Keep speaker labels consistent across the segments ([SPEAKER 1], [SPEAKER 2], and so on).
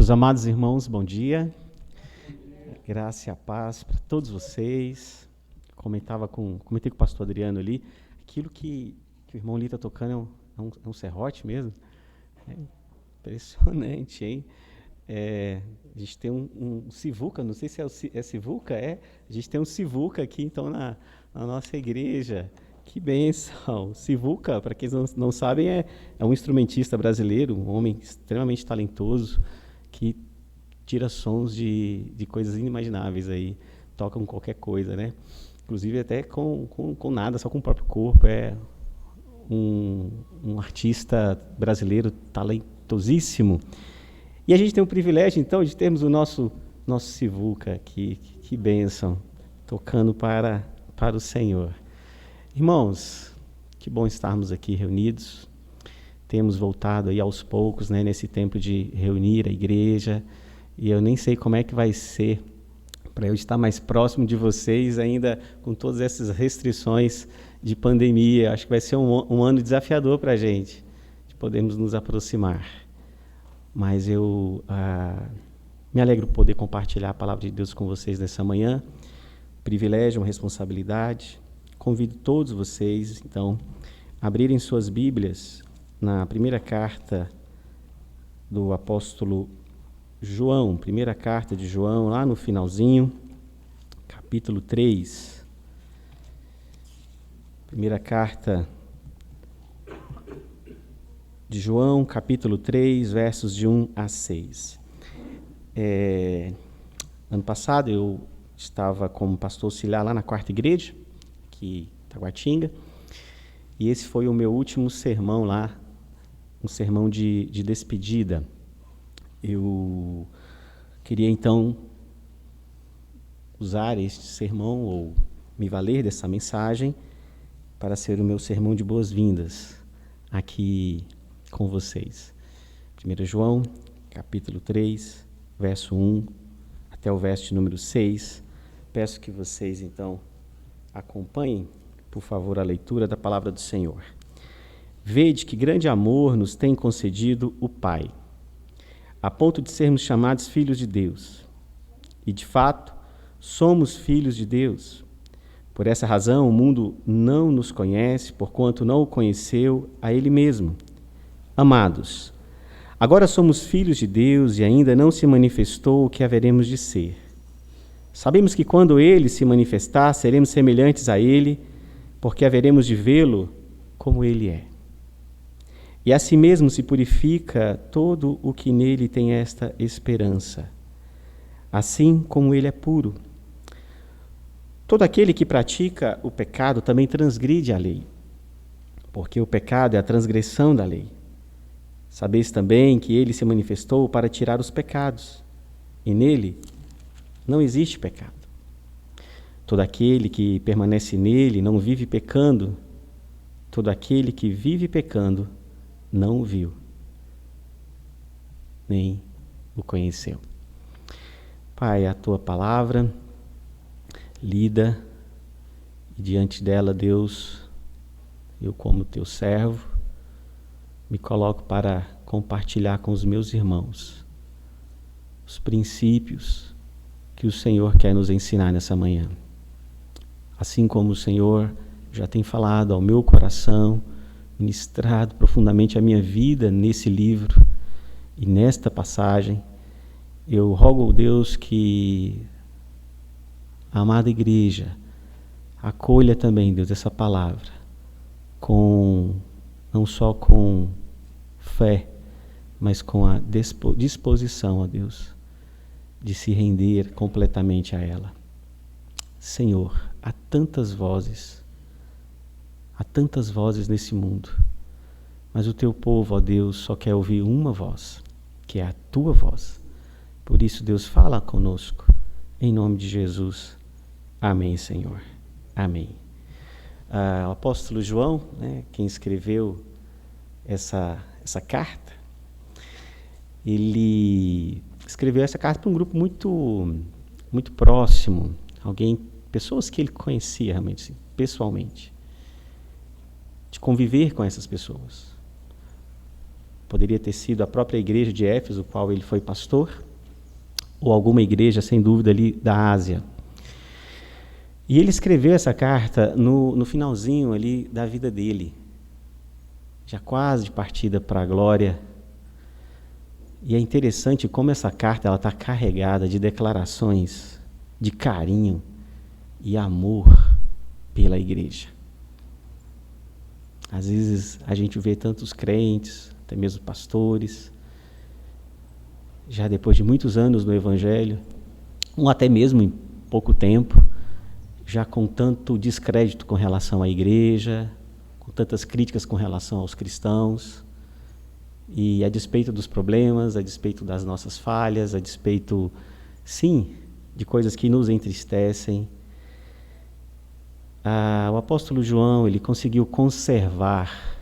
[SPEAKER 1] Meus amados irmãos, bom dia. Graça e a paz para todos vocês. Comentei com o pastor Adriano ali, aquilo que o irmão ali está tocando é um serrote mesmo. É impressionante, hein? A gente tem um Sivuca, não sei se é Sivuca, a gente tem um Sivuca aqui então na nossa igreja. Que bênção! Sivuca, para quem não sabem, é um instrumentista brasileiro, um homem extremamente talentoso, que tira sons de coisas inimagináveis aí, toca com qualquer coisa, né? Inclusive até com nada, só com o próprio corpo. É um artista brasileiro talentosíssimo. E a gente tem o privilégio, então, de termos o nosso Sivuca aqui. Que bênção, tocando para o Senhor. Irmãos, que bom estarmos aqui reunidos. Temos voltado aí aos poucos, né, nesse tempo de reunir a igreja. E eu nem sei como é que vai ser para eu estar mais próximo de vocês ainda com todas essas restrições de pandemia. Acho que vai ser um ano desafiador para a gente, de podermos nos aproximar. Mas eu me alegro por poder compartilhar a palavra de Deus com vocês nessa manhã. Privilégio, uma responsabilidade. Convido todos vocês, então, a abrirem suas Bíblias na primeira carta do apóstolo João, primeira carta de João, lá no finalzinho, capítulo 3. Primeira carta de João, capítulo 3, versos de 1 a 6. Ano passado eu estava como pastor auxiliar lá na quarta igreja, aqui em Taguatinga, e esse foi o meu último sermão lá, um sermão de despedida. Eu queria então usar este sermão, ou me valer dessa mensagem, para ser o meu sermão de boas-vindas aqui com vocês. 1 João, capítulo 3, verso 1 até o verso número 6. Peço que vocês então acompanhem, por favor, a leitura da palavra do Senhor. Vede que grande amor nos tem concedido o Pai, a ponto de sermos chamados filhos de Deus. E, de fato, somos filhos de Deus. Por essa razão, o mundo não nos conhece, porquanto não o conheceu a Ele mesmo. Amados, agora somos filhos de Deus e ainda não se manifestou o que haveremos de ser. Sabemos que quando Ele se manifestar, seremos semelhantes a Ele, porque haveremos de vê-lo como Ele é. E assim mesmo se purifica todo o que nele tem esta esperança, assim como ele é puro. Todo aquele que pratica o pecado também transgride a lei, porque o pecado é a transgressão da lei. Sabeis também que ele se manifestou para tirar os pecados, e nele não existe pecado. Todo aquele que permanece nele não vive pecando, todo aquele que vive pecando não o viu, nem o conheceu. Pai, a tua palavra lida, e diante dela, Deus, eu como teu servo, me coloco para compartilhar com os meus irmãos os princípios que o Senhor quer nos ensinar nessa manhã. Assim como o Senhor já tem falado ao meu coração, ministrado profundamente a minha vida nesse livro e nesta passagem, eu rogo ao Deus que a amada igreja acolha também, Deus, essa palavra, não só com fé, mas com a disposição, ó Deus, de se render completamente a ela. Senhor, há tantas vozes nesse mundo, mas o teu povo, ó Deus, só quer ouvir uma voz, que é a tua voz. Por isso, Deus, fala conosco, em nome de Jesus. Amém, Senhor. Amém. O apóstolo João, né, quem escreveu essa carta, ele escreveu essa carta para um grupo muito próximo, pessoas que ele conhecia realmente, pessoalmente, de conviver com essas pessoas. Poderia ter sido a própria igreja de Éfeso, qual ele foi pastor, ou alguma igreja, sem dúvida, ali da Ásia. E ele escreveu essa carta no finalzinho ali da vida dele, já quase de partida para a glória. E é interessante como essa carta está carregada de declarações de carinho e amor pela igreja. Às vezes a gente vê tantos crentes, até mesmo pastores, já depois de muitos anos no Evangelho, ou até mesmo em pouco tempo, já com tanto descrédito com relação à igreja, com tantas críticas com relação aos cristãos, e a despeito dos problemas, a despeito das nossas falhas, a despeito, sim, de coisas que nos entristecem, o apóstolo João, ele conseguiu conservar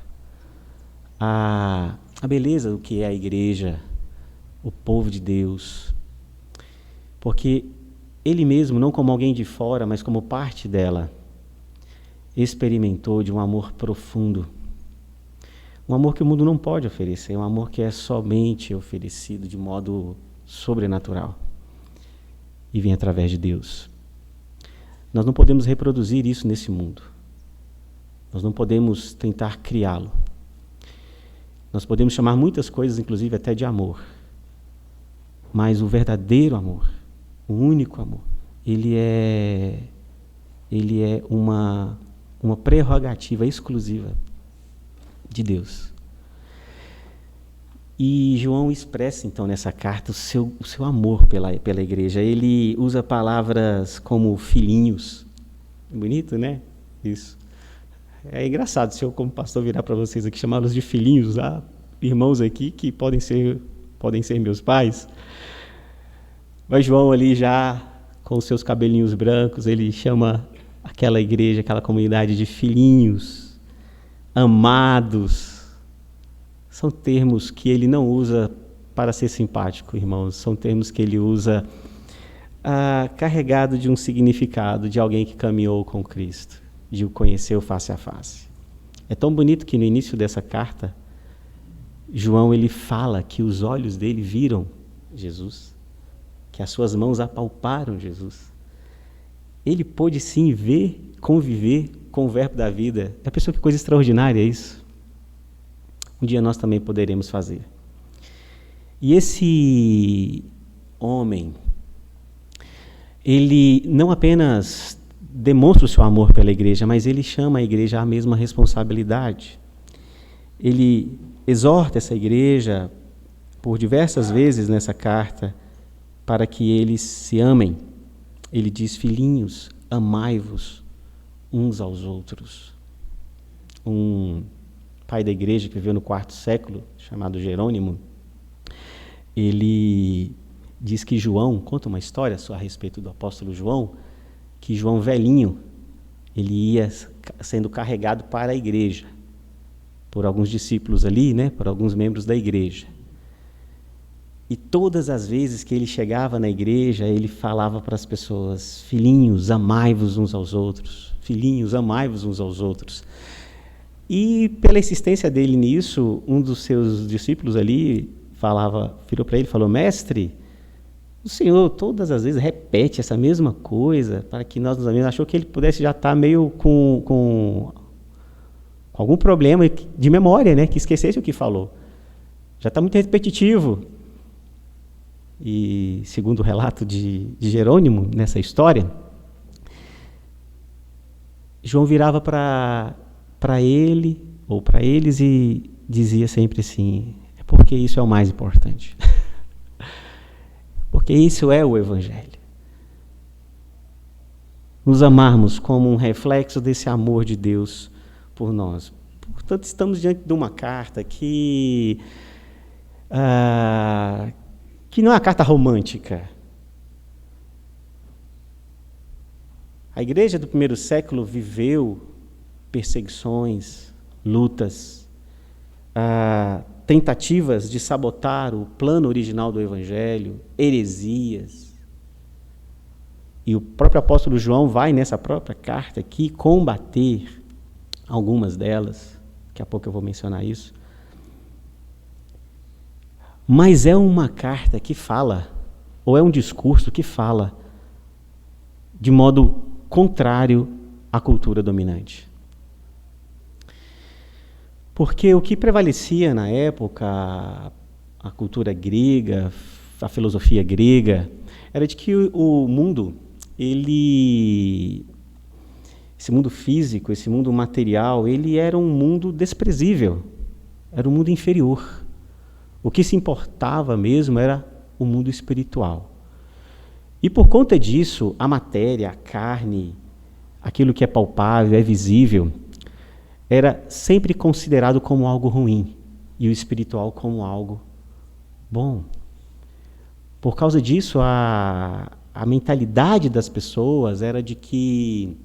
[SPEAKER 1] a beleza do que é a igreja, o povo de Deus, porque ele mesmo, não como alguém de fora, mas como parte dela, experimentou de um amor profundo, um amor que o mundo não pode oferecer, um amor que é somente oferecido de modo sobrenatural e vem através de Deus. Nós não podemos reproduzir isso nesse mundo. Nós não podemos tentar criá-lo. Nós podemos chamar muitas coisas, inclusive até de amor. Mas o verdadeiro amor, o único amor, ele é uma prerrogativa exclusiva de Deus. E João expressa, então, nessa carta, o seu amor pela igreja. Ele usa palavras como filhinhos. Bonito, né? Isso. É engraçado se eu, como pastor, virar para vocês aqui, chamá-los de filhinhos. Há irmãos aqui que podem ser meus pais. Mas João ali já, com os seus cabelinhos brancos, ele chama aquela igreja, aquela comunidade de filhinhos, amados. São termos que ele não usa para ser simpático, irmãos. São termos que ele usa carregado de um significado de alguém que caminhou com Cristo, de o conheceu face a face. É tão bonito que no início dessa carta, João ele fala que os olhos dele viram Jesus, que as suas mãos apalparam Jesus. Ele pôde sim ver, conviver com o verbo da vida. É a pessoa, que coisa extraordinária é isso. Um dia nós também poderemos fazer. E esse homem, ele não apenas demonstra o seu amor pela igreja, mas ele chama a igreja à mesma responsabilidade. Ele exorta essa igreja por diversas vezes nessa carta para que eles se amem. Ele diz: filhinhos, amai-vos uns aos outros. Um pai da igreja que viveu no quarto século, chamado Jerônimo, ele diz que João, conta uma história só a respeito do apóstolo João, que João velhinho, ele ia sendo carregado para a igreja, por alguns discípulos ali, né, por alguns membros da igreja. E todas as vezes que ele chegava na igreja, ele falava para as pessoas: filhinhos, amai-vos uns aos outros. Filhinhos, amai-vos uns aos outros. E pela insistência dele nisso, um dos seus discípulos ali virou para ele e falou: mestre, o senhor todas as vezes repete essa mesma coisa para que nós nos amemos. Achou que ele pudesse já estar meio com algum problema de memória, né? Que esquecesse o que falou. Já está muito repetitivo. E segundo o relato de Jerônimo, nessa história, João virava para ele, ou para eles, e dizia sempre assim: é porque isso é o mais importante. Porque isso é o Evangelho. Nos amarmos como um reflexo desse amor de Deus por nós. Portanto, estamos diante de uma carta que não é uma carta romântica. A igreja do primeiro século viveu perseguições, lutas, tentativas de sabotar o plano original do Evangelho, heresias. E o próprio apóstolo João vai nessa própria carta aqui combater algumas delas. Daqui a pouco eu vou mencionar isso. mas é uma carta que fala, ou é um discurso que fala de modo contrário à cultura dominante. Porque o que prevalecia na época, a cultura grega, a filosofia grega, era de que o mundo, esse mundo físico, esse mundo material, ele era um mundo desprezível, era um mundo inferior. O que se importava mesmo era o mundo espiritual. E por conta disso, a matéria, a carne, aquilo que é palpável, é visível, era sempre considerado como algo ruim e o espiritual como algo bom. Por causa disso, a mentalidade das pessoas era de que,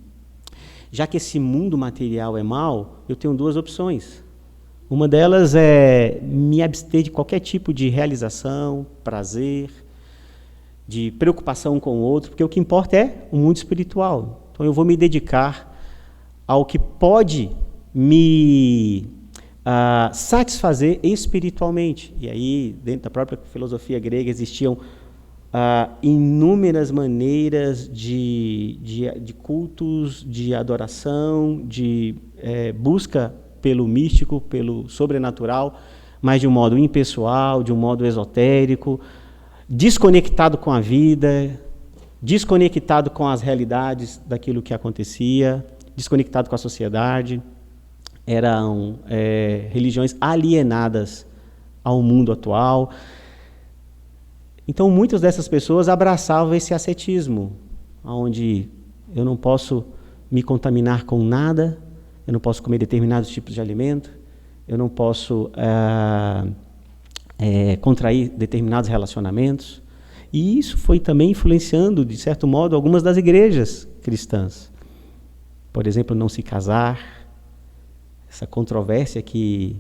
[SPEAKER 1] já que esse mundo material é mau, eu tenho duas opções. Uma delas é me abster de qualquer tipo de realização, prazer, de preocupação com o outro, porque o que importa é o mundo espiritual. Então eu vou me dedicar ao que pode me satisfazer espiritualmente. E aí, dentro da própria filosofia grega, existiam inúmeras maneiras de cultos, de adoração, de busca pelo místico, pelo sobrenatural, mas de um modo impessoal, de um modo esotérico, desconectado com a vida, desconectado com as realidades daquilo que acontecia, desconectado com a sociedade. Eram religiões alienadas ao mundo atual. Então, muitas dessas pessoas abraçavam esse ascetismo, onde eu não posso me contaminar com nada, eu não posso comer determinados tipos de alimento, eu não posso contrair determinados relacionamentos. E isso foi também influenciando, de certo modo, algumas das igrejas cristãs. Por exemplo, não se casar, essa controvérsia que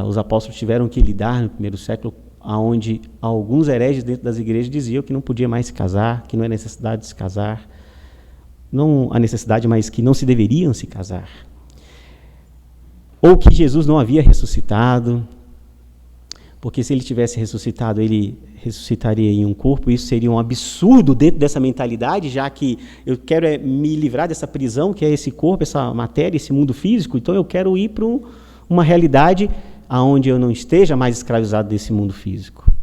[SPEAKER 1] os apóstolos tiveram que lidar no primeiro século, onde alguns hereges dentro das igrejas diziam que não podia mais se casar, que não é necessidade de se casar, não a necessidade, mas que não se deveriam se casar. Ou que Jesus não havia ressuscitado, porque se ele tivesse ressuscitado, ele ressuscitaria em um corpo. Isso seria um absurdo dentro dessa mentalidade, já que eu quero me livrar dessa prisão, que é esse corpo, essa matéria, esse mundo físico. Então eu quero ir para uma realidade onde eu não esteja mais escravizado desse mundo físico.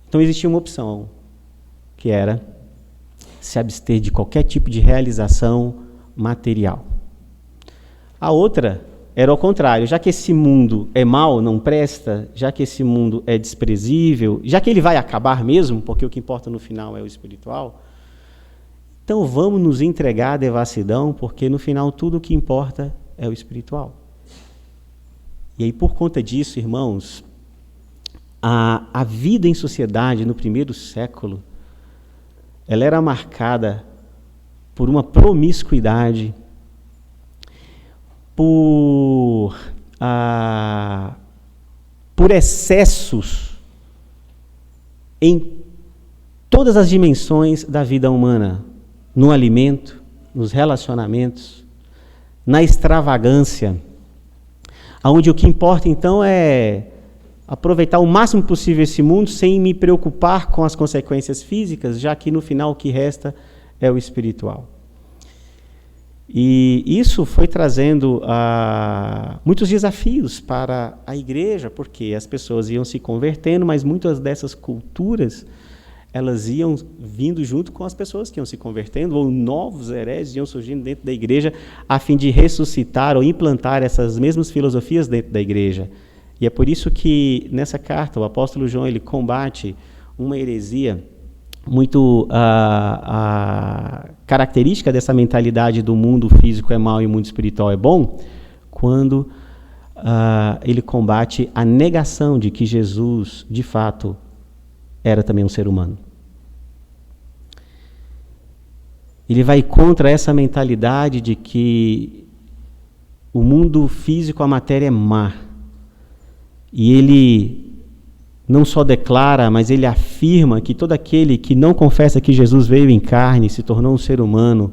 [SPEAKER 1] Então existia uma opção, que era se abster de qualquer tipo de realização material. A outra era ao contrário, já que esse mundo é mau, não presta, já que esse mundo é desprezível, já que ele vai acabar mesmo, porque o que importa no final é o espiritual, então vamos nos entregar à devassidão, porque no final tudo o que importa é o espiritual. E aí, por conta disso, irmãos, a vida em sociedade no primeiro século, ela era marcada por uma promiscuidade, por excessos em todas as dimensões da vida humana, no alimento, nos relacionamentos, na extravagância, onde o que importa então é aproveitar o máximo possível esse mundo sem me preocupar com as consequências físicas, já que no final o que resta é o espiritual. E isso foi trazendo muitos desafios para a igreja, porque as pessoas iam se convertendo, mas muitas dessas culturas, elas iam vindo junto com as pessoas que iam se convertendo, ou novos hereges iam surgindo dentro da igreja, a fim de ressuscitar ou implantar essas mesmas filosofias dentro da igreja. E é por isso que, nessa carta, o apóstolo João ele combate uma heresia muito característica dessa mentalidade do mundo físico é mau e o mundo espiritual é bom, quando ele combate a negação de que Jesus, de fato, era também um ser humano. Ele vai contra essa mentalidade de que o mundo físico, a matéria é má. E ele não só declara, mas ele afirma que todo aquele que não confessa que Jesus veio em carne, se tornou um ser humano,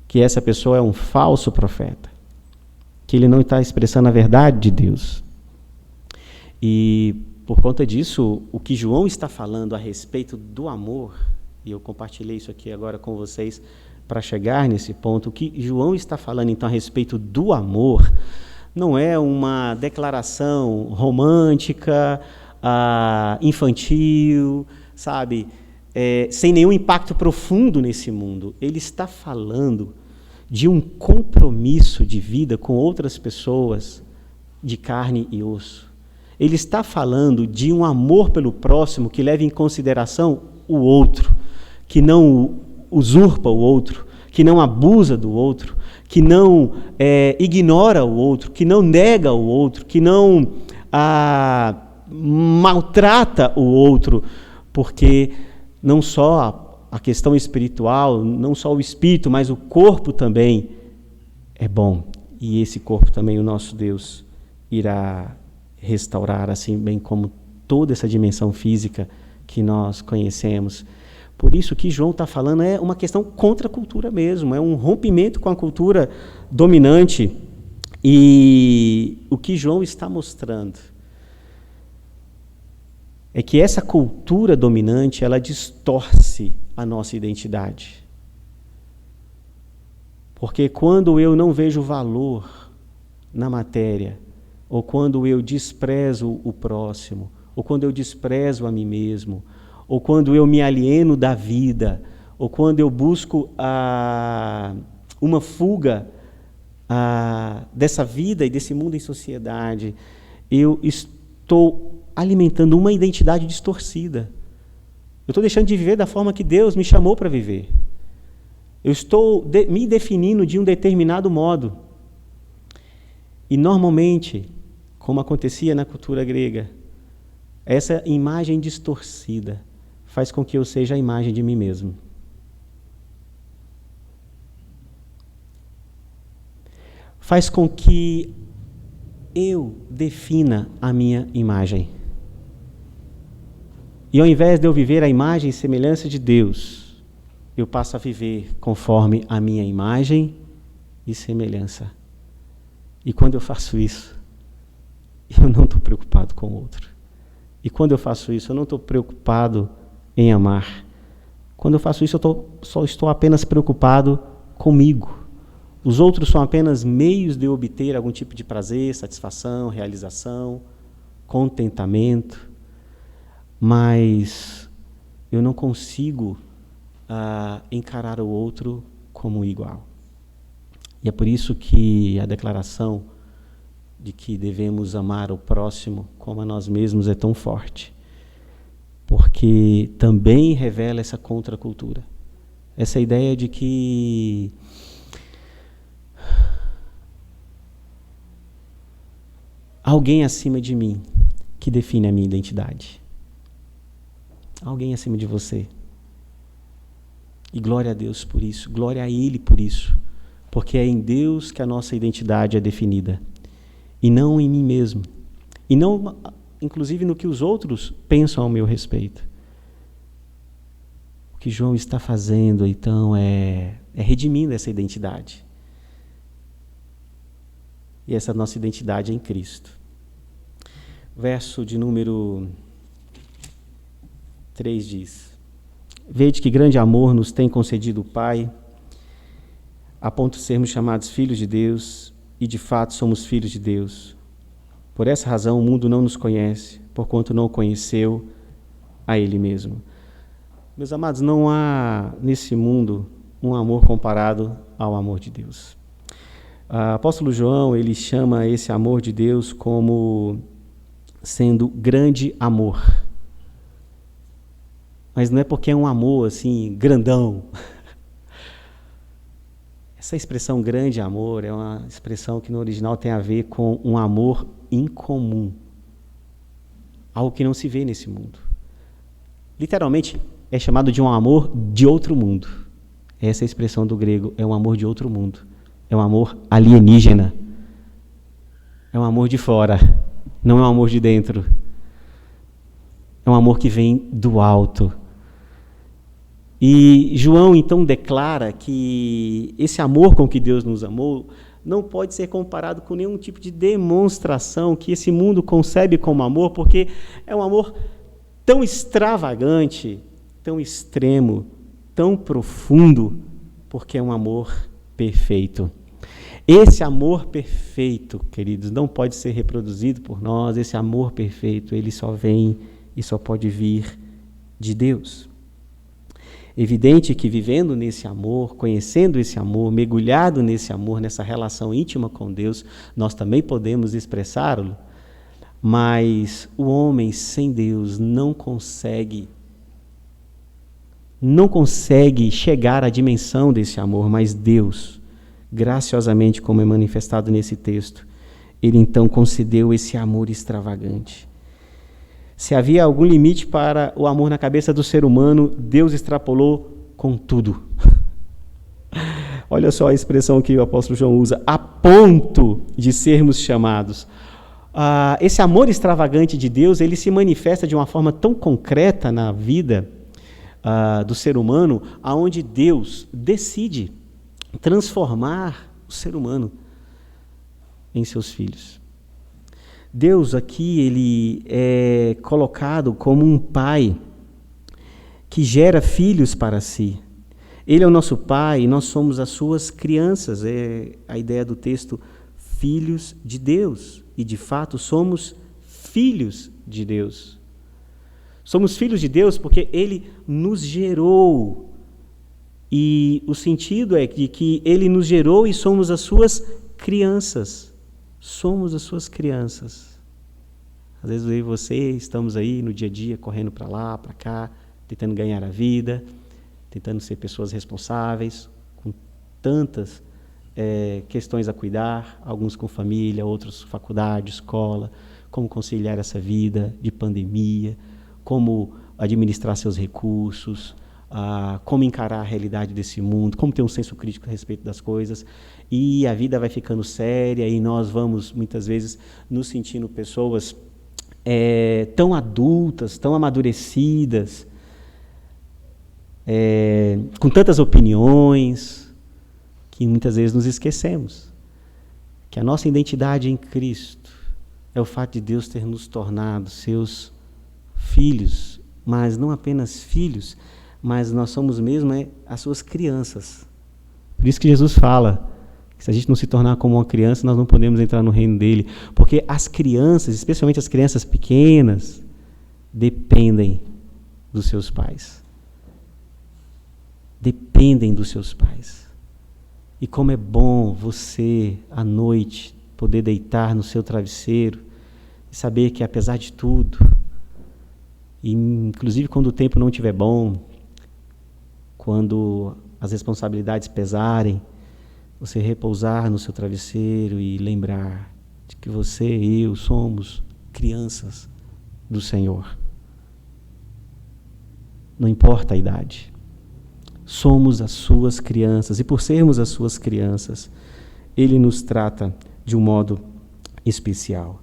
[SPEAKER 1] que essa pessoa é um falso profeta. que ele não está expressando a verdade de Deus. E, por conta disso, o que João está falando a respeito do amor, e eu compartilhei isso aqui agora com vocês para chegar nesse ponto, o que João está falando, então, a respeito do amor, não é uma declaração romântica, infantil, sabe, sem nenhum impacto profundo nesse mundo. Ele está falando de um compromisso de vida com outras pessoas de carne e osso. Ele está falando de um amor pelo próximo que leva em consideração o outro, que não usurpa o outro, que não abusa do outro, que não ignora o outro, que não nega o outro, que não maltrata o outro, porque não só a questão espiritual, não só o espírito, mas o corpo também é bom. E esse corpo também o nosso Deus irá restaurar, assim bem como toda essa dimensão física que nós conhecemos. Por isso o que João está falando é uma questão contra a cultura mesmo, é um rompimento com a cultura dominante. E o que João está mostrando é que essa cultura dominante, ela distorce a nossa identidade. Porque quando eu não vejo valor na matéria, ou quando eu desprezo o próximo, ou quando eu desprezo a mim mesmo, ou quando eu me alieno da vida, ou quando eu busco uma fuga dessa vida e desse mundo em sociedade, eu estou alimentando uma identidade distorcida. Eu estou deixando de viver da forma que Deus me chamou para viver. Eu estou me definindo de um determinado modo. E normalmente, como acontecia na cultura grega, essa imagem distorcida faz com que eu seja a imagem de mim mesmo. Faz com que eu defina a minha imagem. E ao invés de eu viver a imagem e semelhança de Deus, eu passo a viver conforme a minha imagem e semelhança. E quando eu faço isso, eu não estou preocupado com o outro. E quando eu faço isso, eu não estou preocupado em amar. Quando eu faço isso, eu só estou apenas preocupado comigo. Os outros são apenas meios de eu obter algum tipo de prazer, satisfação, realização, contentamento. Mas eu não consigo encarar o outro como igual. E é por isso que a declaração de que devemos amar o próximo como a nós mesmos é tão forte. Porque também revela essa contracultura. Essa ideia de que alguém acima de mim que define a minha identidade. Alguém acima de você. E glória a Deus por isso, glória a Ele por isso. Porque é em Deus que a nossa identidade é definida. E não em mim mesmo. E não, inclusive, no que os outros pensam ao meu respeito. O que João está fazendo, então, é redimindo essa identidade. E essa nossa identidade é em Cristo. Verso de número 3 diz: Vede que grande amor nos tem concedido o Pai, a ponto de sermos chamados filhos de Deus, e de fato somos filhos de Deus. Por essa razão o mundo não nos conhece, porquanto não o conheceu a Ele mesmo. Meus amados, não há nesse mundo um amor comparado ao amor de Deus. O apóstolo João, ele chama esse amor de Deus como sendo grande amor. Mas não é porque é um amor assim, grandão. Essa expressão grande amor é uma expressão que no original tem a ver com um amor incomum. Algo que não se vê nesse mundo. Literalmente, é chamado de um amor de outro mundo. Essa é a expressão do grego, é um amor de outro mundo. É um amor alienígena. É um amor de fora, não é um amor de dentro. É um amor que vem do alto. E João, então, declara que esse amor com que Deus nos amou não pode ser comparado com nenhum tipo de demonstração que esse mundo concebe como amor, porque é um amor tão extravagante, tão extremo, tão profundo, porque é um amor perfeito. Esse amor perfeito, queridos, não pode ser reproduzido por nós. Esse amor perfeito, ele só vem e só pode vir de Deus. Evidente que vivendo nesse amor, conhecendo esse amor, mergulhado nesse amor, nessa relação íntima com Deus, nós também podemos expressá-lo, mas o homem sem Deus não consegue chegar à dimensão desse amor, mas Deus, graciosamente, como é manifestado nesse texto, ele então concedeu esse amor extravagante. Se havia algum limite para o amor na cabeça do ser humano, Deus extrapolou com tudo. Olha só a expressão que o apóstolo João usa, a ponto de sermos chamados. Esse amor extravagante de Deus, ele se manifesta de uma forma tão concreta na vida do ser humano, aonde Deus decide transformar o ser humano em seus filhos. Deus aqui, ele é colocado como um pai que gera filhos para si. Ele é o nosso pai e nós somos as suas crianças. É a ideia do texto, filhos de Deus. E, de fato, somos filhos de Deus. Somos filhos de Deus porque Ele nos gerou. E o sentido é de que Ele nos gerou e somos as suas crianças. Somos as suas crianças. Às vezes eu e você estamos aí no dia a dia, correndo para lá, para cá, tentando ganhar a vida, tentando ser pessoas responsáveis, com tantas questões a cuidar, alguns com família, outros faculdade, escola, como conciliar essa vida de pandemia, como administrar seus recursos, como encarar a realidade desse mundo, como ter um senso crítico a respeito das coisas. E a vida vai ficando séria e nós vamos, muitas vezes, nos sentindo pessoas tão adultas, tão amadurecidas, com tantas opiniões, que muitas vezes nos esquecemos que a nossa identidade em Cristo é o fato de Deus ter nos tornado seus filhos, mas não apenas filhos, mas nós somos mesmo as suas crianças. Por isso que Jesus fala que se a gente não se tornar como uma criança, nós não podemos entrar no reino dele, porque as crianças, especialmente as crianças pequenas, dependem dos seus pais. Dependem dos seus pais. E como é bom você, à noite, poder deitar no seu travesseiro e saber que, apesar de tudo, e inclusive quando o tempo não estiver bom, quando as responsabilidades pesarem, você repousar no seu travesseiro e lembrar de que você e eu somos crianças do Senhor. Não importa a idade. Somos as suas crianças, e por sermos as suas crianças, Ele nos trata de um modo especial.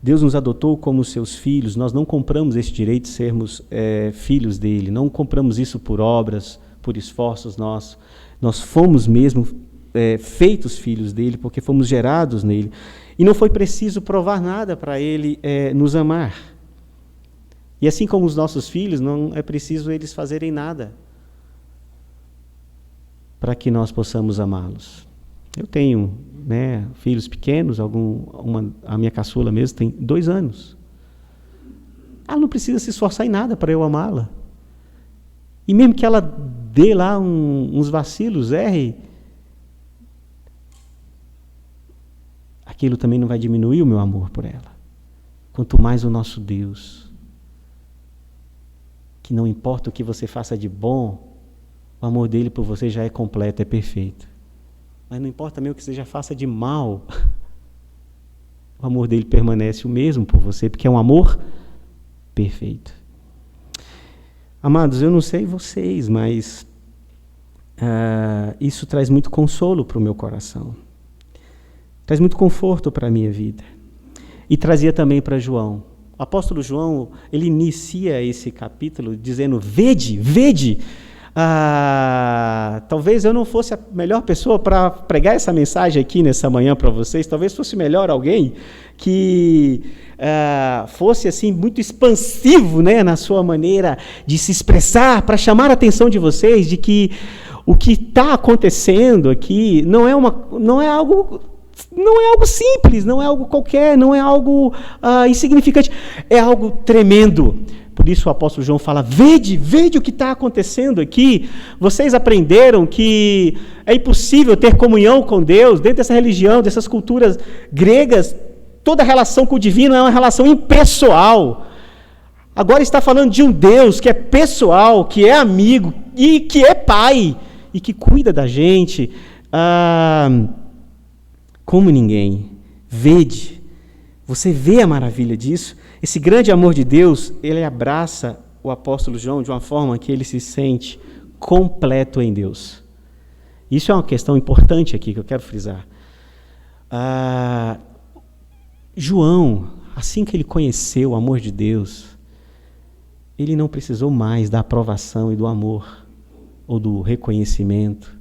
[SPEAKER 1] Deus nos adotou como seus filhos, nós não compramos esse direito de sermos filhos dele, não compramos isso por obras, por esforços nossos, nós fomos mesmo feitos filhos dele, porque fomos gerados nele, e não foi preciso provar nada para ele nos amar. E assim como os nossos filhos, não é preciso eles fazerem nada para que nós possamos amá-los. Eu tenho filhos pequenos, a minha caçula mesmo tem 2 anos. Ela não precisa se esforçar em nada para eu amá-la. E mesmo que ela dê lá uns vacilos, erre, aquilo também não vai diminuir o meu amor por ela. Quanto mais o nosso Deus, que não importa o que você faça de bom, o amor dele por você já é completo, é perfeito. Mas não importa também o que você já faça de mal, o amor dele permanece o mesmo por você, porque é um amor perfeito. Amados, eu não sei vocês, mas isso traz muito consolo para o meu coração. Traz muito conforto para a minha vida. E trazia também para João. O apóstolo João, ele inicia esse capítulo dizendo, vede, Talvez eu não fosse a melhor pessoa para pregar essa mensagem aqui nessa manhã para vocês. Talvez fosse melhor alguém que fosse assim muito expansivo, né, na sua maneira de se expressar, para chamar a atenção de vocês de que o que está acontecendo aqui não é algo simples, não é algo qualquer, não é algo insignificante, é algo tremendo. Por isso o apóstolo João fala, vede o que está acontecendo aqui. Vocês aprenderam que é impossível ter comunhão com Deus dentro dessa religião, dessas culturas gregas. Toda relação com o divino é uma relação impessoal. Agora está falando de um Deus que é pessoal, que é amigo e que é pai e que cuida da gente como ninguém. Vede, você vê a maravilha disso? Esse grande amor de Deus, ele abraça o apóstolo João de uma forma que ele se sente completo em Deus. Isso é uma questão importante aqui que eu quero frisar. João, assim que ele conheceu o amor de Deus, ele não precisou mais da aprovação e do amor, ou do reconhecimento,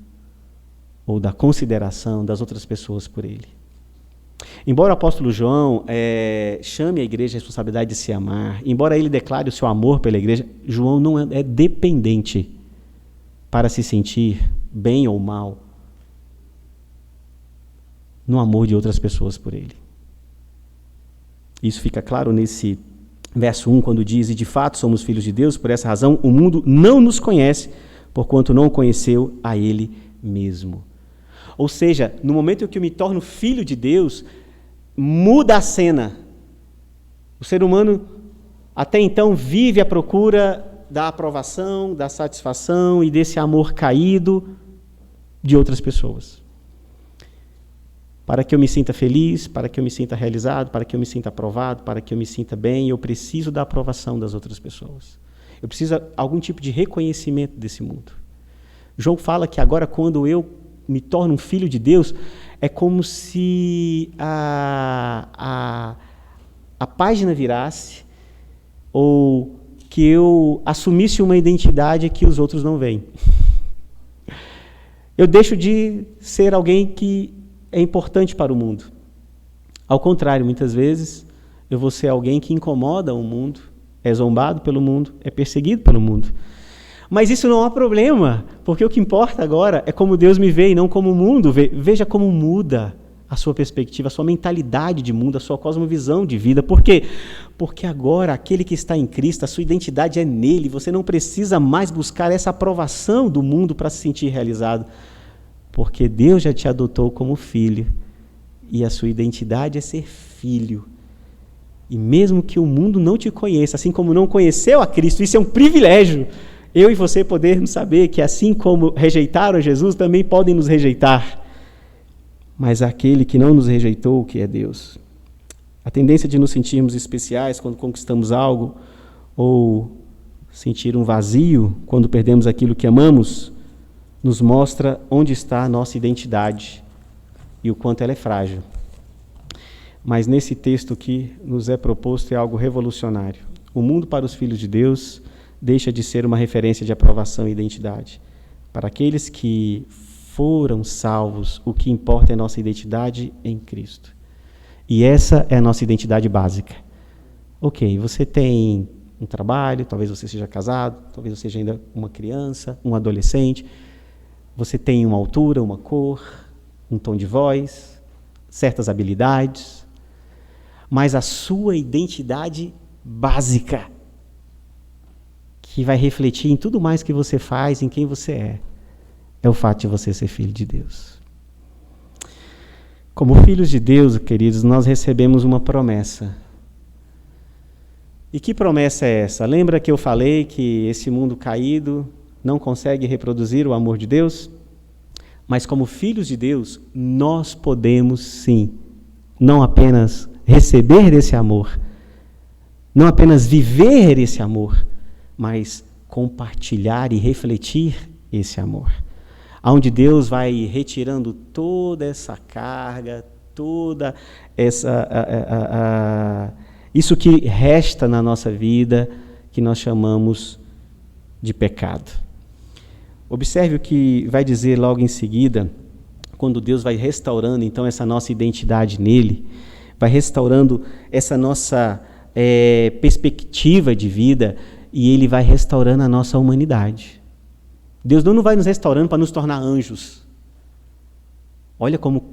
[SPEAKER 1] ou da consideração das outras pessoas por ele. Embora o apóstolo João chame a igreja a responsabilidade de se amar, embora ele declare o seu amor pela igreja, João não é dependente para se sentir bem ou mal no amor de outras pessoas por ele. Isso fica claro nesse verso 1, quando diz, e de fato somos filhos de Deus, por essa razão o mundo não nos conhece, porquanto não conheceu a ele mesmo. Ou seja, no momento em que eu me torno filho de Deus, muda a cena. O ser humano, até então, vive à procura da aprovação, da satisfação e desse amor caído de outras pessoas. Para que eu me sinta feliz, para que eu me sinta realizado, para que eu me sinta aprovado, para que eu me sinta bem, eu preciso da aprovação das outras pessoas. Eu preciso de algum tipo de reconhecimento desse mundo. João fala que agora, quando eu me torno um filho de Deus, é como se a página virasse, ou que eu assumisse uma identidade que os outros não veem. Eu deixo de ser alguém que é importante para o mundo. Ao contrário, muitas vezes, eu vou ser alguém que incomoda o mundo, é zombado pelo mundo, é perseguido pelo mundo. Mas isso não é um problema, porque o que importa agora é como Deus me vê e não como o mundo vê. Veja como muda a sua perspectiva, a sua mentalidade de mundo, a sua cosmovisão de vida. Por quê? Porque agora aquele que está em Cristo, a sua identidade é nele. Você não precisa mais buscar essa aprovação do mundo para se sentir realizado, porque Deus já te adotou como filho e a sua identidade é ser filho. E mesmo que o mundo não te conheça, assim como não conheceu a Cristo, isso é um privilégio. Eu e você podermos saber que assim como rejeitaram Jesus, também podem nos rejeitar. Mas aquele que não nos rejeitou, que é Deus. A tendência de nos sentirmos especiais quando conquistamos algo, ou sentir um vazio quando perdemos aquilo que amamos, nos mostra onde está a nossa identidade e o quanto ela é frágil. Mas nesse texto que nos é proposto é algo revolucionário. O mundo para os filhos de Deus deixa de ser uma referência de aprovação e identidade. Para aqueles que foram salvos, o que importa é a nossa identidade em Cristo. E essa é a nossa identidade básica. Ok, você tem um trabalho, talvez você seja casado, talvez você seja ainda uma criança, um adolescente, você tem uma altura, uma cor, um tom de voz, certas habilidades, mas a sua identidade básica, que vai refletir em tudo mais que você faz, em quem você é o fato de você ser filho de Deus. Como filhos de Deus, queridos, nós recebemos uma promessa. E que promessa é essa? Lembra que eu falei que esse mundo caído não consegue reproduzir o amor de Deus? Mas como filhos de Deus, nós podemos sim, não apenas receber desse amor, não apenas viver esse amor, mas compartilhar e refletir esse amor. Onde Deus vai retirando toda essa carga, toda essa isso que resta na nossa vida, que nós chamamos de pecado. Observe o que vai dizer logo em seguida, quando Deus vai restaurando então essa nossa identidade nele, vai restaurando essa nossa perspectiva de vida, e ele vai restaurando a nossa humanidade. Deus não vai nos restaurando para nos tornar anjos. Olha como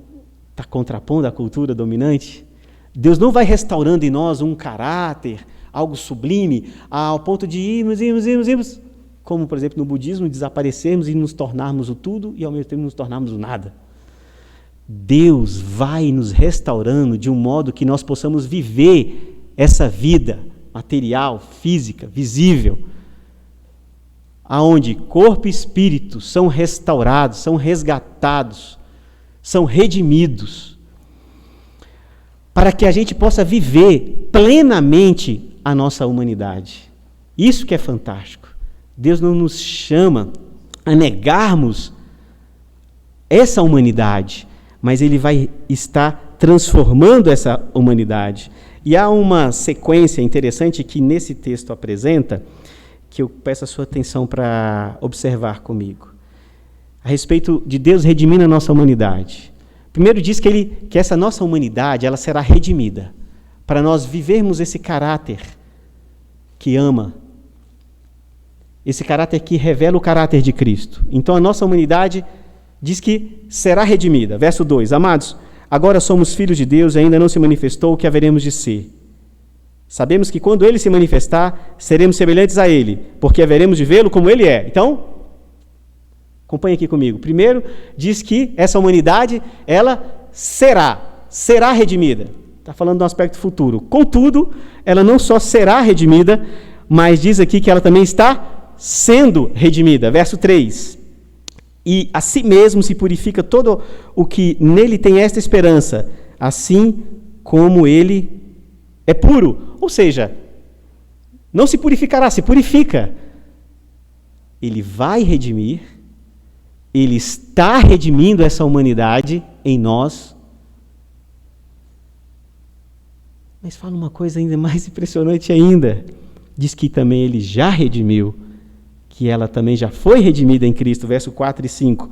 [SPEAKER 1] está contrapondo a cultura dominante. Deus não vai restaurando em nós um caráter, algo sublime, ao ponto de irmos, como, por exemplo, no budismo, desaparecermos e nos tornarmos o tudo e, ao mesmo tempo, nos tornarmos o nada. Deus vai nos restaurando de um modo que nós possamos viver essa vida material, física, visível, aonde corpo e espírito são restaurados, são resgatados, são redimidos, para que a gente possa viver plenamente a nossa humanidade. Isso que é fantástico. Deus não nos chama a negarmos essa humanidade, mas Ele vai estar transformando essa humanidade. E há uma sequência interessante que nesse texto apresenta, que eu peço a sua atenção para observar comigo, a respeito de Deus redimindo a nossa humanidade. Primeiro diz que essa nossa humanidade ela será redimida, para nós vivermos esse caráter que ama, esse caráter que revela o caráter de Cristo. Então a nossa humanidade diz que será redimida. Verso 2, amados, agora somos filhos de Deus e ainda não se manifestou o que haveremos de ser. Sabemos que quando Ele se manifestar, seremos semelhantes a Ele, porque haveremos de vê-lo como Ele é. Então, acompanhe aqui comigo. Primeiro, diz que essa humanidade, ela será redimida. Está falando de um aspecto futuro. Contudo, ela não só será redimida, mas diz aqui que ela também está sendo redimida. Verso 3. E a si mesmo se purifica todo o que nele tem esta esperança, assim como ele é puro. Ou seja, não se purificará, se purifica. Ele vai redimir, ele está redimindo essa humanidade em nós. Mas fala uma coisa ainda mais impressionante ainda. Diz que também ele já redimiu, que ela também já foi redimida em Cristo, verso 4 e 5.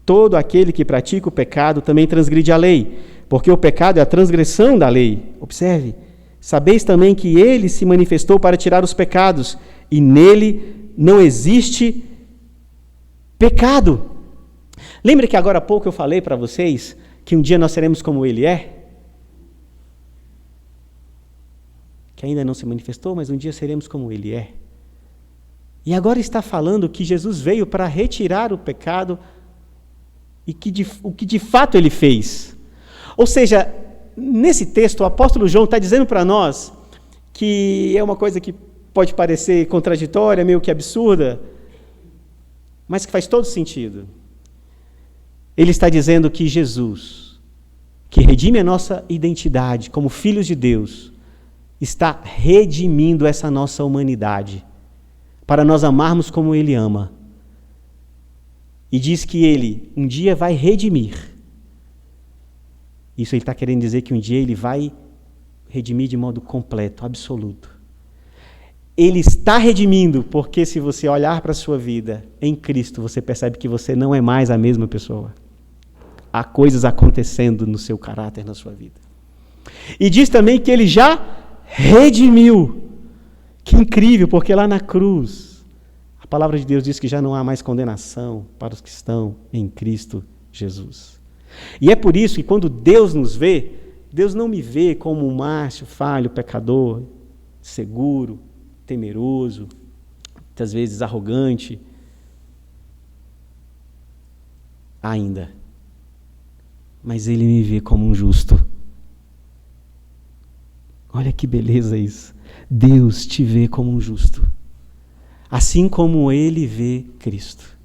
[SPEAKER 1] Todo aquele que pratica o pecado também transgride a lei, porque o pecado é a transgressão da lei. Observe, sabeis também que ele se manifestou para tirar os pecados, e nele não existe pecado. Lembra que agora há pouco eu falei para vocês que um dia nós seremos como ele é? Que ainda não se manifestou, mas um dia seremos como ele é. E agora está falando que Jesus veio para retirar o pecado e o que de fato ele fez. Ou seja, nesse texto o apóstolo João está dizendo para nós que é uma coisa que pode parecer contraditória, meio que absurda, mas que faz todo sentido. Ele está dizendo que Jesus, que redime a nossa identidade como filhos de Deus, está redimindo essa nossa humanidade, para nós amarmos como Ele ama. E diz que Ele um dia vai redimir. Isso Ele está querendo dizer que um dia Ele vai redimir de modo completo, absoluto. Ele está redimindo, porque se você olhar para a sua vida em Cristo, você percebe que você não é mais a mesma pessoa. Há coisas acontecendo no seu caráter, na sua vida. E diz também que Ele já redimiu. Que incrível, porque lá na cruz, a palavra de Deus diz que já não há mais condenação para os que estão em Cristo Jesus. E é por isso que quando Deus nos vê, Deus não me vê como um macho, falho, pecador, seguro, temeroso, muitas vezes arrogante. Ainda. Mas Ele me vê como um justo. Olha que beleza isso. Deus te vê como um justo, assim como Ele vê Cristo.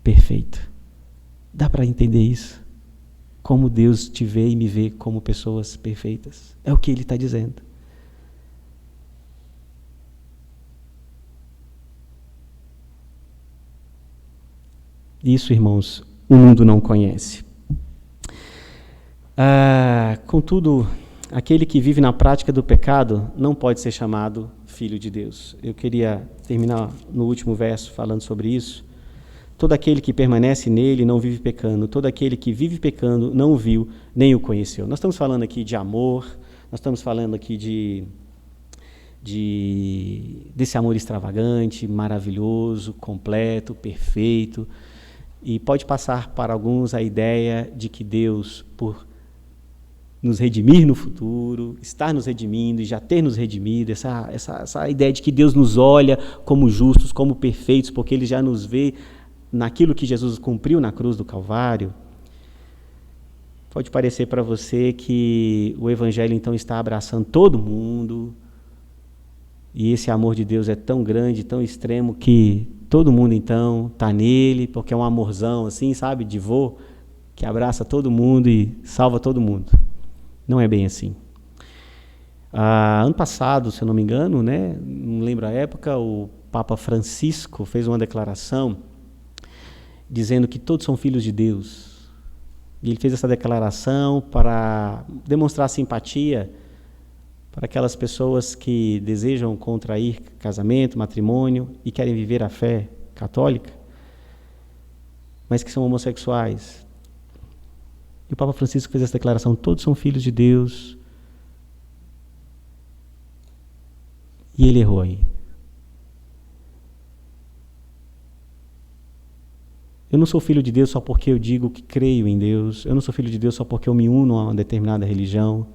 [SPEAKER 1] Perfeito. Dá para entender isso? Como Deus te vê e me vê como pessoas perfeitas. É o que Ele está dizendo. Isso, irmãos, o mundo não conhece. Contudo, aquele que vive na prática do pecado não pode ser chamado filho de Deus. Eu queria terminar no último verso falando sobre isso. Todo aquele que permanece nele não vive pecando. Todo aquele que vive pecando não o viu, nem o conheceu. Nós estamos falando aqui de amor, nós estamos falando aqui desse amor extravagante, maravilhoso, completo, perfeito. E pode passar para alguns a ideia de que Deus, por nos redimir no futuro, estar nos redimindo e já ter nos redimido, essa ideia de que Deus nos olha como justos, como perfeitos, porque Ele já nos vê naquilo que Jesus cumpriu na cruz do Calvário. Pode parecer para você que o Evangelho então está abraçando todo mundo, e esse amor de Deus é tão grande, tão extremo, que todo mundo então está nele, porque é um amorzão assim, sabe, de vô, que abraça todo mundo e salva todo mundo. Não é bem assim. Ano passado, se eu não me engano, né, não lembro a época, o Papa Francisco fez uma declaração dizendo que todos são filhos de Deus. E ele fez essa declaração para demonstrar simpatia para aquelas pessoas que desejam contrair casamento, matrimônio e querem viver a fé católica, mas que são homossexuais. E o Papa Francisco fez essa declaração: todos são filhos de Deus. E ele errou aí. Eu não sou filho de Deus só porque eu digo que creio em Deus. Eu não sou filho de Deus só porque eu me uno a uma determinada religião.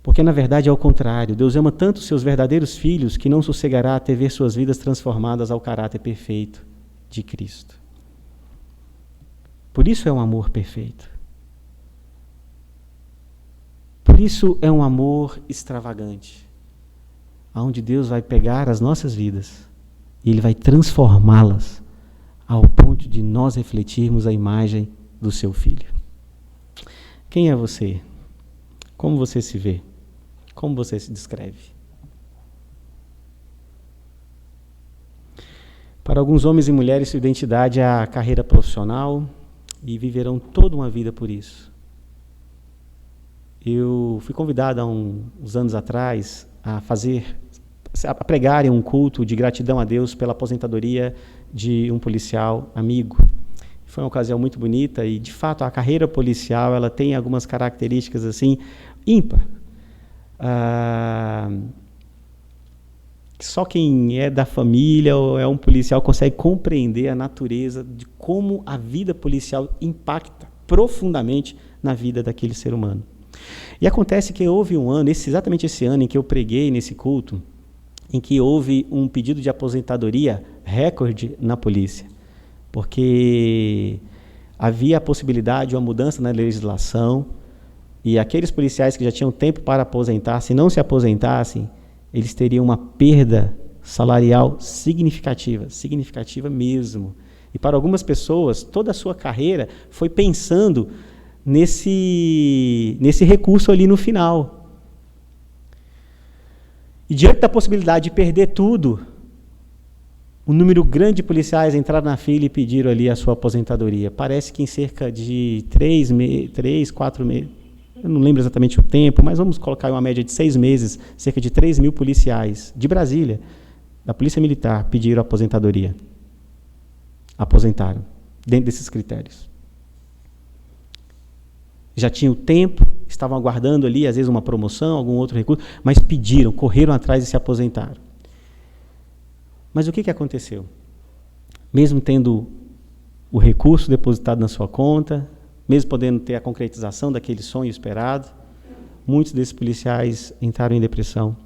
[SPEAKER 1] Porque, na verdade, é o contrário. Deus ama tanto os seus verdadeiros filhos que não sossegará até ver suas vidas transformadas ao caráter perfeito de Cristo. Por isso é um amor perfeito. Por isso é um amor extravagante, onde Deus vai pegar as nossas vidas e Ele vai transformá-las ao ponto de nós refletirmos a imagem do seu Filho. Quem é você? Como você se vê? Como você se descreve? Para alguns homens e mulheres, sua identidade é a carreira profissional e viverão toda uma vida por isso. Eu fui convidado há uns anos atrás a pregar em um culto de gratidão a Deus pela aposentadoria de um policial amigo. Foi uma ocasião muito bonita e, de fato, a carreira policial ela tem algumas características assim ímpar. Só quem é da família ou é um policial consegue compreender a natureza de como a vida policial impacta profundamente na vida daquele ser humano. E acontece que houve um ano, exatamente esse ano em que eu preguei nesse culto, em que houve um pedido de aposentadoria recorde na polícia, porque havia a possibilidade de uma mudança na legislação e aqueles policiais que já tinham tempo para aposentar, se não se aposentassem, eles teriam uma perda salarial significativa mesmo. E para algumas pessoas, toda a sua carreira foi pensando nesse recurso ali no final. E diante da possibilidade de perder tudo, um número grande de policiais entraram na fila e pediram ali a sua aposentadoria. Parece que em cerca de 3, 4 meses, eu não lembro exatamente o tempo, mas vamos colocar uma média de 6 meses, cerca de 3 mil policiais de Brasília, da Polícia Militar, pediram aposentadoria. Aposentaram, dentro desses critérios. Já tinham tempo, estavam aguardando ali, às vezes, uma promoção, algum outro recurso, mas pediram, correram atrás e se aposentaram. Mas o que aconteceu? Mesmo tendo o recurso depositado na sua conta, mesmo podendo ter a concretização daquele sonho esperado, muitos desses policiais entraram em depressão.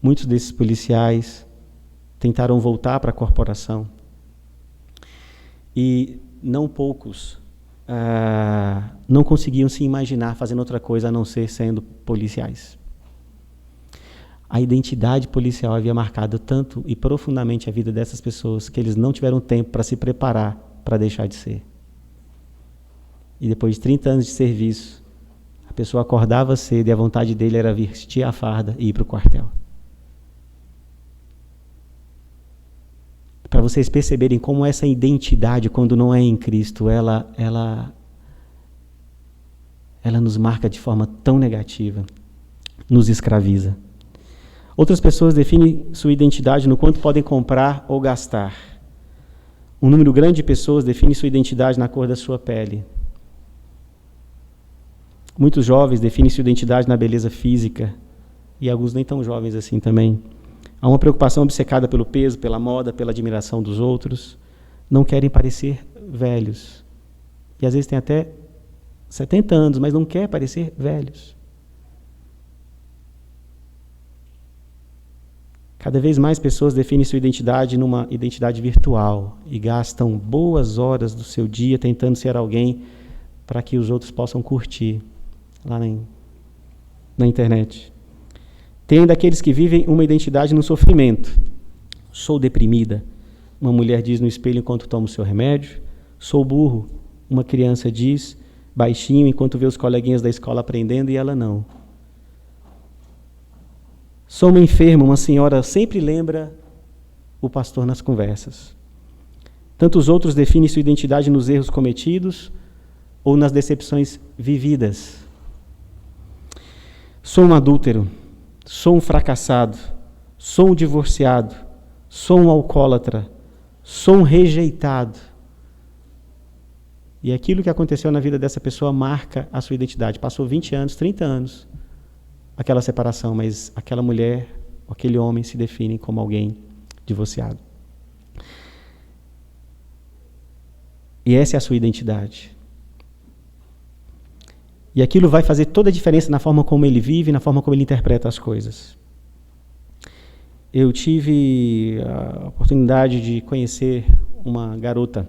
[SPEAKER 1] Muitos desses policiais tentaram voltar para a corporação. E não poucos não conseguiam se imaginar fazendo outra coisa a não ser sendo policiais. A identidade policial havia marcado tanto e profundamente a vida dessas pessoas que eles não tiveram tempo para se preparar para deixar de ser. E depois de 30 anos de serviço, a pessoa acordava cedo e a vontade dele era vestir a farda e ir para o quartel. Para vocês perceberem como essa identidade, quando não é em Cristo, ela nos marca de forma tão negativa, nos escraviza. Outras pessoas definem sua identidade no quanto podem comprar ou gastar. Um número grande de pessoas define sua identidade na cor da sua pele. Muitos jovens definem sua identidade na beleza física, e alguns nem tão jovens assim também. Há uma preocupação obcecada pelo peso, pela moda, pela admiração dos outros. Não querem parecer velhos. E às vezes tem até 70 anos, mas não quer parecer velhos. Cada vez mais pessoas definem sua identidade numa identidade virtual e gastam boas horas do seu dia tentando ser alguém para que os outros possam curtir lá na internet. Tem daqueles que vivem uma identidade no sofrimento. Sou deprimida, uma mulher diz no espelho enquanto toma o seu remédio. Sou burro, uma criança diz, baixinho, enquanto vê os coleguinhas da escola aprendendo e ela não. Sou uma enferma, uma senhora sempre lembra o pastor nas conversas. Tantos outros definem sua identidade nos erros cometidos ou nas decepções vividas. Sou um adúltero, sou um fracassado, sou um divorciado, sou um alcoólatra, sou um rejeitado. E aquilo que aconteceu na vida dessa pessoa marca a sua identidade. Passou 20 anos, 30 anos, aquela separação, mas aquela mulher, aquele homem se define como alguém divorciado. E essa é a sua identidade. E aquilo vai fazer toda a diferença na forma como ele vive, na forma como ele interpreta as coisas. Eu tive a oportunidade de conhecer uma garota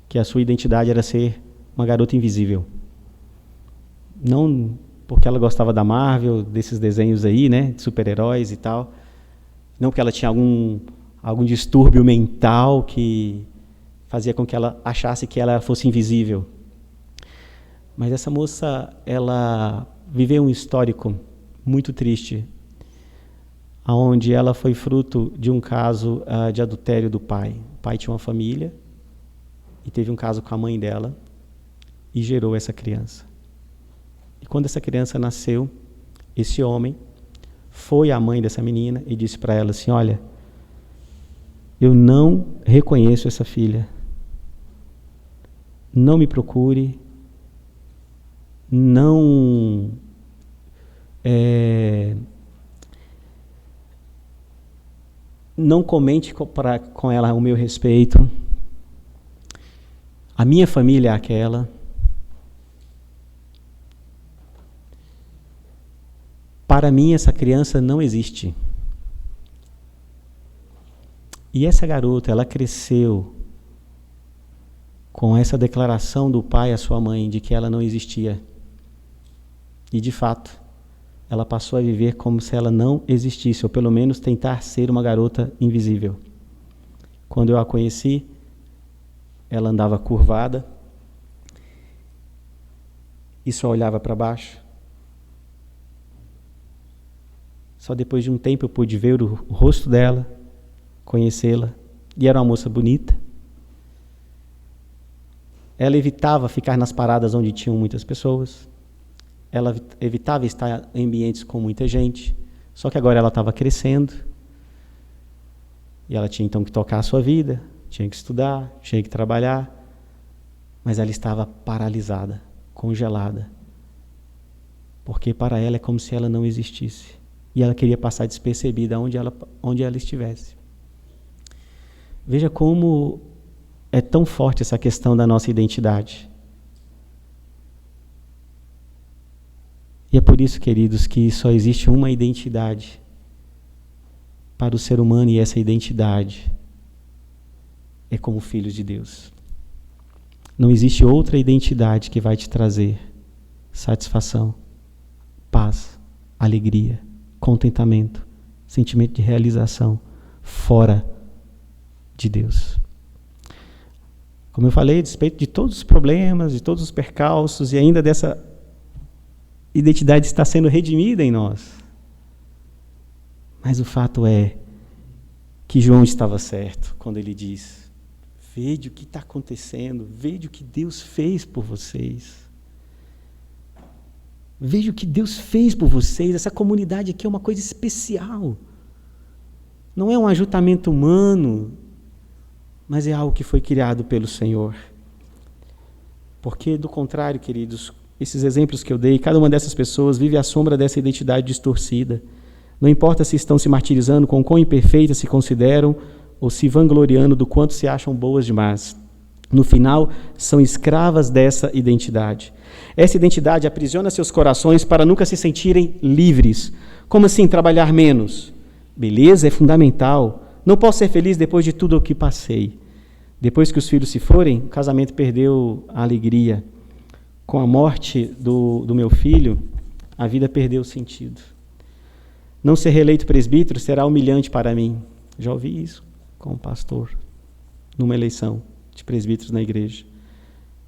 [SPEAKER 1] que a sua identidade era ser uma garota invisível. Não porque ela gostava da Marvel, desses desenhos aí, né, de super-heróis e tal. Não porque ela tinha algum distúrbio mental que fazia com que ela achasse que ela fosse invisível. Mas essa moça, ela viveu um histórico muito triste, onde ela foi fruto de um caso de adultério do pai. O pai tinha uma família e teve um caso com a mãe dela e gerou essa criança. E quando essa criança nasceu, esse homem foi à mãe dessa menina e disse para ela assim: olha, eu não reconheço essa filha. Não me procure. Não comente com ela o meu respeito. A minha família é aquela. Para mim, essa criança não existe. E essa garota, ela cresceu com essa declaração do pai à sua mãe de que ela não existia. E, de fato, ela passou a viver como se ela não existisse, ou pelo menos tentar ser uma garota invisível. Quando eu a conheci, ela andava curvada e só olhava para baixo. Só depois de um tempo eu pude ver o rosto dela, conhecê-la, e era uma moça bonita. Ela evitava ficar nas paradas onde tinham muitas pessoas. Ela evitava estar em ambientes com muita gente. Só que agora ela estava crescendo. E ela tinha então que tocar a sua vida, tinha que estudar, tinha que trabalhar. Mas ela estava paralisada, congelada. Porque para ela é como se ela não existisse. E ela queria passar despercebida onde ela estivesse. Veja como é tão forte essa questão da nossa identidade. E é por isso, queridos, que só existe uma identidade para o ser humano, e essa identidade é como filhos de Deus. Não existe outra identidade que vai te trazer satisfação, paz, alegria, contentamento, sentimento de realização fora de Deus. Como eu falei, a despeito de todos os problemas, de todos os percalços, e ainda dessa identidade está sendo redimida em nós. Mas o fato é que João estava certo quando ele diz: veja o que está acontecendo, veja o que Deus fez por vocês. Veja o que Deus fez por vocês. Essa comunidade aqui é uma coisa especial. Não é um ajuntamento humano. mas é algo que foi criado pelo Senhor. Porque, do contrário, queridos, esses exemplos que eu dei, cada uma dessas pessoas vive à sombra dessa identidade distorcida. Não importa se estão se martirizando com o quão imperfeitas se consideram ou se vangloriando do quanto se acham boas demais. No final, são escravas dessa identidade. Essa identidade aprisiona seus corações para nunca se sentirem livres. Como assim, trabalhar menos? Beleza, é fundamental. Não posso ser feliz depois de tudo o que passei. Depois que os filhos se forem, o casamento perdeu a alegria. Com a morte do meu filho, a vida perdeu o sentido. Não ser reeleito presbítero será humilhante para mim. Já ouvi isso com um pastor, numa eleição de presbíteros na igreja.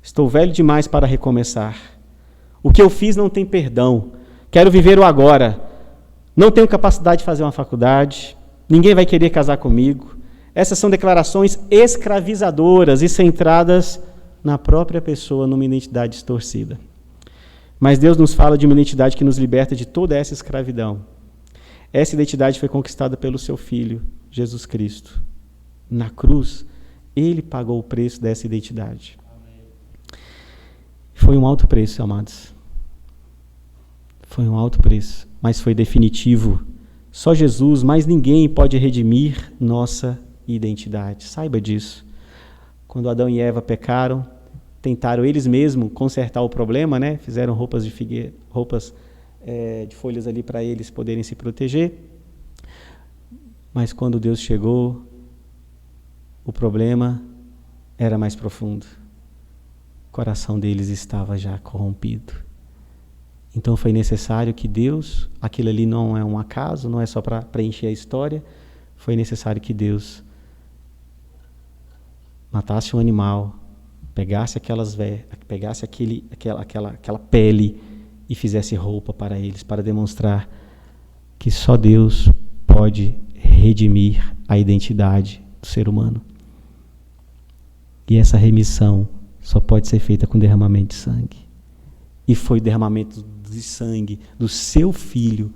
[SPEAKER 1] Estou velho demais para recomeçar. O que eu fiz não tem perdão. Quero viver o agora. Não tenho capacidade de fazer uma faculdade. Ninguém vai querer casar comigo. Essas são declarações escravizadoras e centradas na própria pessoa, numa identidade distorcida. Mas Deus nos fala de uma identidade que nos liberta de toda essa escravidão. Essa identidade foi conquistada pelo seu Filho, Jesus Cristo. Na cruz, Ele pagou o preço dessa identidade. Foi um alto preço, amados. Foi um alto preço, mas foi definitivo. Só Jesus, mais ninguém pode redimir nossa identidade. Saiba disso. Quando Adão e Eva pecaram, tentaram eles mesmos consertar o problema, né? Fizeram roupas de figueira, de folhas ali para eles poderem se proteger. Mas quando Deus chegou, o problema era mais profundo. O coração deles estava já corrompido. Então foi necessário que Deus, aquilo ali não é um acaso, não é só para preencher a história, foi necessário que Deus matasse um animal, pegasse aquela pele e fizesse roupa para eles, para demonstrar que só Deus pode redimir a identidade do ser humano. E essa remissão só pode ser feita com derramamento de sangue. E foi o derramamento de sangue do seu Filho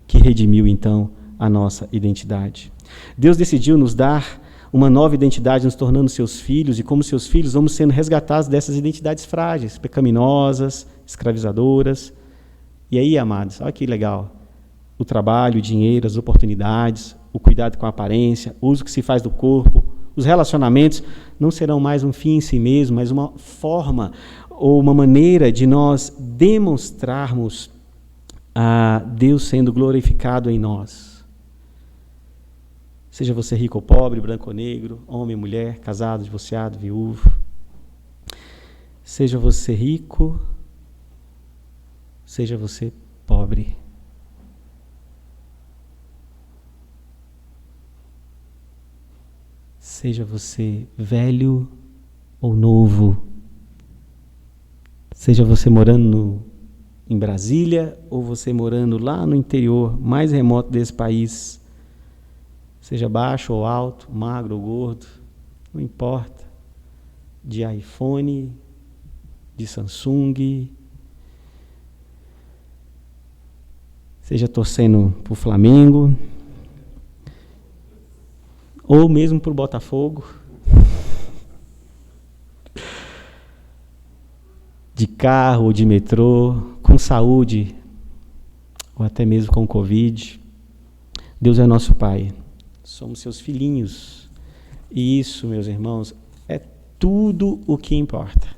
[SPEAKER 1] que redimiu então a nossa identidade. Deus decidiu nos dar uma nova identidade, nos tornando seus filhos, e como seus filhos vamos sendo resgatados dessas identidades frágeis, pecaminosas, escravizadoras. E aí, amados, olha que legal, o trabalho, o dinheiro, as oportunidades, o cuidado com a aparência, o uso que se faz do corpo, os relacionamentos não serão mais um fim em si mesmo, mas uma forma ou uma maneira de nós demonstrarmos a Deus sendo glorificado em nós. Seja você rico ou pobre, branco ou negro, homem ou mulher, casado, divorciado, viúvo. Seja você rico, seja você pobre. Seja você velho ou novo. Seja você morando em Brasília ou você morando lá no interior mais remoto desse país. Seja baixo ou alto, magro ou gordo, não importa. De iPhone, de Samsung. Seja torcendo para o Flamengo, ou mesmo para o Botafogo. De carro ou de metrô, com saúde, ou até mesmo com Covid. Deus é nosso Pai. Somos seus filhinhos. E isso, meus irmãos, é tudo o que importa.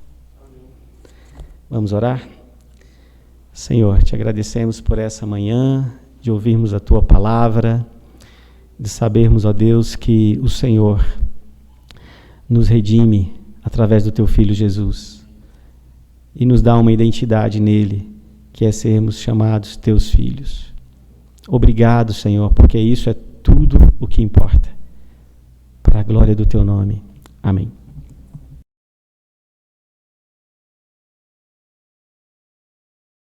[SPEAKER 1] Vamos orar? Senhor, te agradecemos por essa manhã, de ouvirmos a tua palavra, de sabermos, ó Deus, que o Senhor nos redime através do teu Filho Jesus e nos dá uma identidade nele, que é sermos chamados teus filhos. Obrigado, Senhor, porque isso é tudo o que importa. Para a glória do teu nome. Amém.